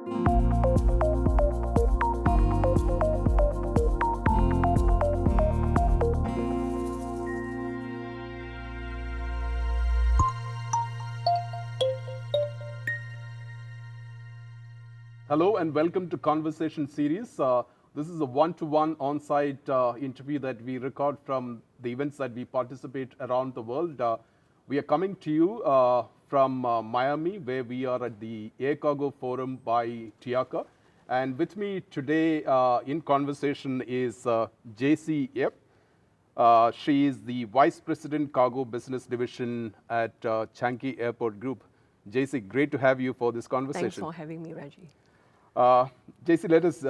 Hello and welcome to Conversation Series. This is a one-to-one on-site interview that we record from the events that we participate around the world. We are coming to you from Miami, where we are at the Air Cargo Forum by TIACA. And with me today in conversation is Jaisey Yip. She is the Vice President Cargo Business Division at Changi Airport Group. Jaisey, great to have you for this conversation. Thanks for having me, Reji. Jaisey, let us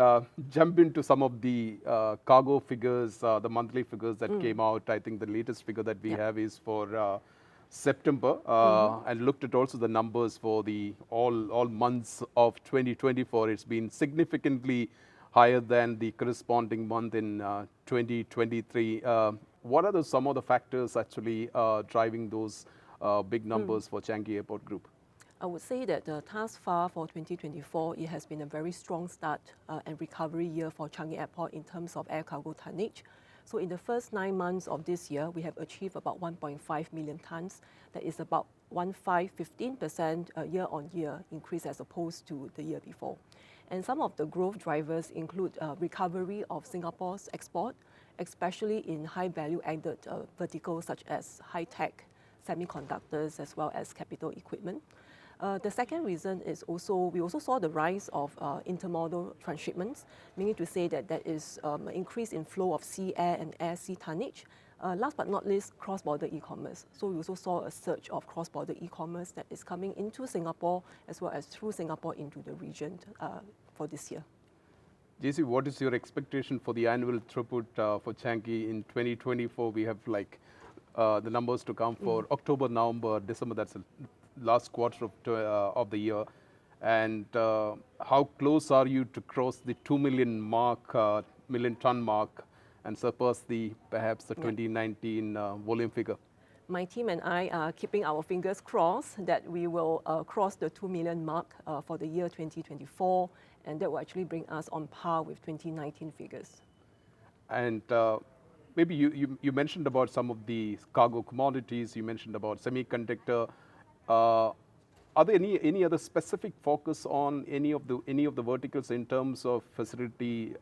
jump into some of the cargo figures, the monthly figures that came out. I think the latest figure that we have is for September, and looked at also the numbers for the all months of 2024. It's been significantly higher than the corresponding month in 2023. What are some of the factors actually driving those big numbers for Changi Airport Group? I would say that thus far for 2024, it has been a very strong start and recovery year for Changi Airport in terms of air cargo tonnage. So in the first 9 months of this year, we have achieved about 1.5 million tons. That is about 15% year-on-year increase as opposed to the year before. And some of the growth drivers include recovery of Singapore's export, especially in high value added verticals such as high-tech, semiconductors, as well as capital equipment. The second reason is we also saw the rise of intermodal transshipments, meaning to say that there is an increase in flow of sea, air, and air sea tonnage. Last but not least, cross-border e-commerce. So we also saw a surge of cross-border e-commerce that is coming into Singapore as well as through Singapore into the region for this year. Jaisey, what is your expectation for the annual throughput for Changi in 2024? We have the numbers to come for October, November, December. That's the last quarter of the year. And how close are you to cross the 2 million million ton mark and surpass perhaps the 2019 volume figure? My team and I are keeping our fingers crossed that we will cross the 2 million mark for the year 2024, and that will actually bring us on par with 2019 figures. And maybe you mentioned about some of the cargo commodities, you mentioned about semiconductor. Are there any other specific focus on any of the verticals in terms of facilities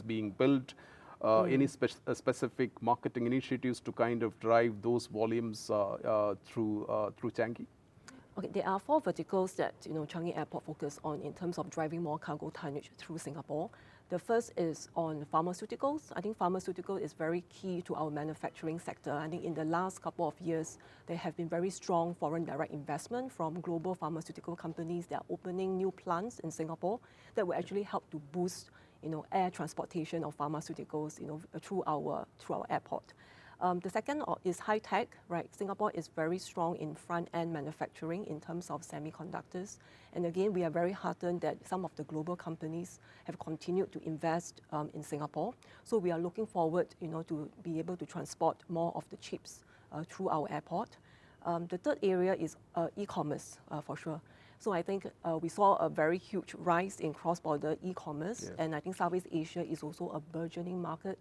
being built? Any specific marketing initiatives to kind of drive those volumes through Changi? Okay, there are 4 verticals that Changi Airport focus on in terms of driving more cargo tonnage through Singapore. The first is on pharmaceuticals. I think pharmaceutical is very key to our manufacturing sector. I think in the last couple of years, there have been very strong foreign direct investment from global pharmaceutical companies that are opening new plants in Singapore that will actually help to boost air transportation of pharmaceuticals through our airport. The second is high-tech, right? Singapore is very strong in front-end manufacturing in terms of semiconductors. And again, we are very heartened that some of the global companies have continued to invest in Singapore. So we are looking forward, to be able to transport more of the chips through our airport. The third area is e-commerce, for sure. So I think we saw a very huge rise in cross-border e-commerce. And I think Southeast Asia is also a burgeoning market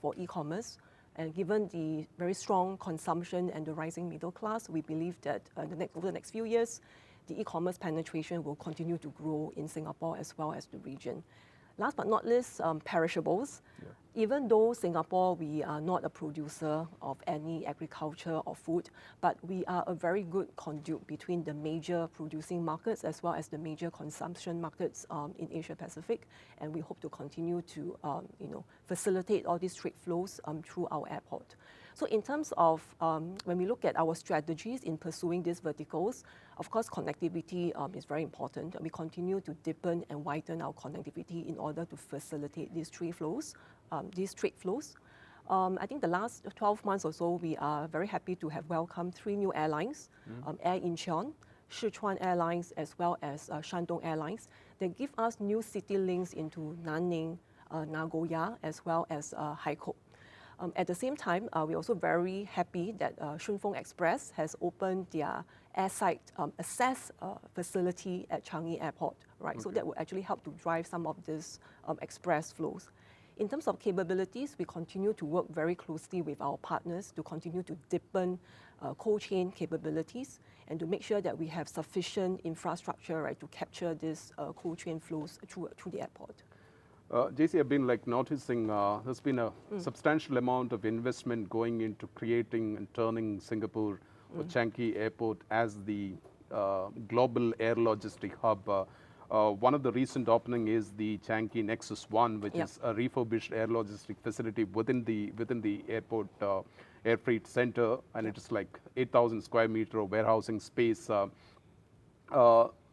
for e-commerce. And given the very strong consumption and the rising middle class, we believe that over the next few years, the e-commerce penetration will continue to grow in Singapore as well as the region. Last but not least, perishables. Even though Singapore, we are not a producer of any agriculture or food, but we are a very good conduit between the major producing markets as well as the major consumption markets in Asia Pacific. And we hope to continue to facilitate all these trade flows through our airport. So in terms of when we look at our strategies in pursuing these verticals, of course, connectivity is very important. We continue to deepen and widen our connectivity in order to facilitate these trade flows. I think the last 12 months or so, we are very happy to have welcomed 3 new airlines, Air Incheon, Sichuan Airlines, as well as Shandong Airlines. They give us new city links into Nanning, Nagoya, as well as Haikou. At the same time, we're also very happy that Shunfeng Express has opened their airside access facility at Changi Airport, right? Okay. So that will actually help to drive some of these express flows. In terms of capabilities, we continue to work very closely with our partners to continue to deepen cold chain capabilities and to make sure that we have sufficient infrastructure, right, to capture these cold chain flows through the airport. Jaisey, I've been noticing there's been a substantial amount of investment going into creating and turning Singapore or Changi Airport as the global air logistic hub. One of the recent opening is the Changi Nexus 1, which is a refurbished air logistic facility within the airport air freight center, and it is 8,000 square meter of warehousing space.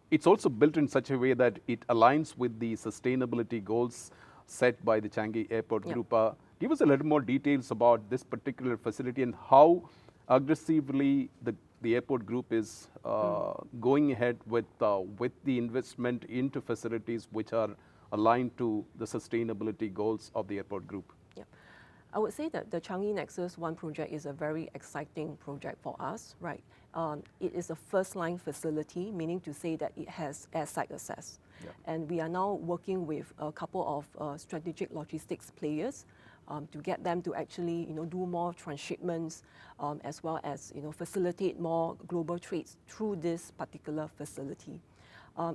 It's also built in such a way that it aligns with the sustainability goals set by the Changi Airport Group. Give us a little more details about this particular facility and how aggressively the airport group is going ahead with the investment into facilities which are aligned to the sustainability goals of the airport group. I would say that the Changi Nexus 1 project is a very exciting project for us, right? It is a first-line facility, meaning to say that it has airside access. And we are now working with a couple of strategic logistics players to get them to actually do more transshipments as well as facilitate more global trades through this particular facility.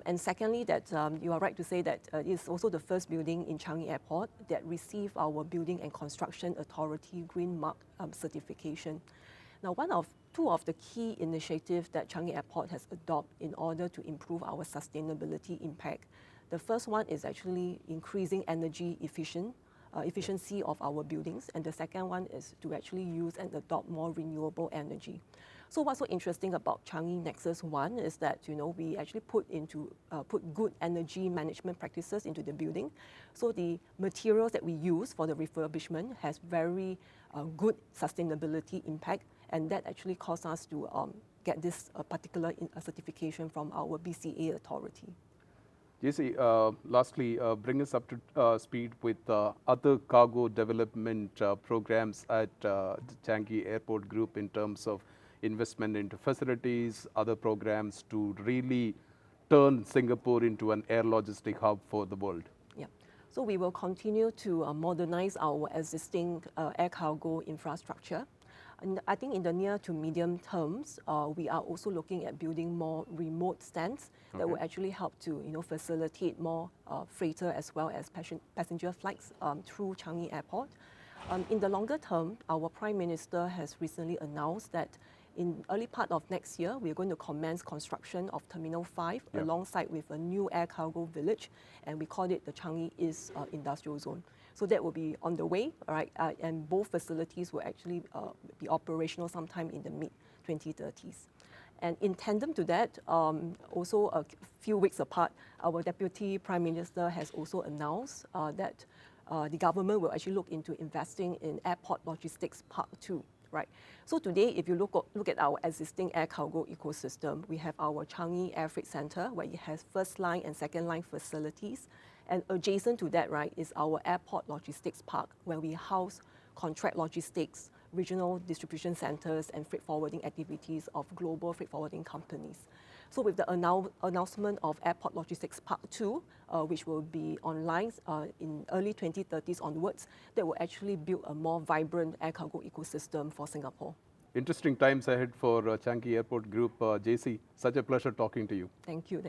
And secondly, that you are right to say that it's also the first building in Changi Airport that received our Building and Construction Authority Green Mark certification. Now, two of the key initiatives that Changi Airport has adopted in order to improve our sustainability impact. The first one is actually increasing energy efficiency of our buildings, and the second one is to actually use and adopt more renewable energy. So what's so interesting about Changi Nexus 1 is that we actually put good energy management practices into the building. So the materials that we use for the refurbishment has very good sustainability impact, and that actually caused us to get this particular certification from our BCA authority. Jaisey, lastly, bring us up to speed with other cargo development programs at Changi Airport Group in terms of investment into facilities, other programs to really turn Singapore into an air logistic hub for the world. So we will continue to modernize our existing air cargo infrastructure. And I think in the near to medium terms, we are also looking at building more remote stands that will actually help to facilitate more freighter as well as passenger flights through Changi Airport. In the longer term, our Prime Minister has recently announced that in early part of next year, we're going to commence construction of Terminal 5 alongside with a new air cargo village, and we call it the Changi East Industrial Zone. So that will be on the way, right? And both facilities will actually be operational sometime in the mid-2030s. And in tandem to that, also a few weeks apart, our Deputy Prime Minister has also announced that the government will actually look into investing in Airport Logistics Park 2. Right. So today, if you look at our existing air cargo ecosystem, we have our Changi Air Freight Center, where it has first line and second line facilities. And adjacent to that, right, is our Airport Logistics Park, where we house contract logistics, regional distribution centers, and freight forwarding activities of global freight forwarding companies. So with the announcement of Airport Logistics Park 2, which will be online in early 2030s onwards, that will actually build a more vibrant air cargo ecosystem for Singapore. Interesting times ahead for Changi Airport Group. Jaisey, such a pleasure talking to you. Thank you.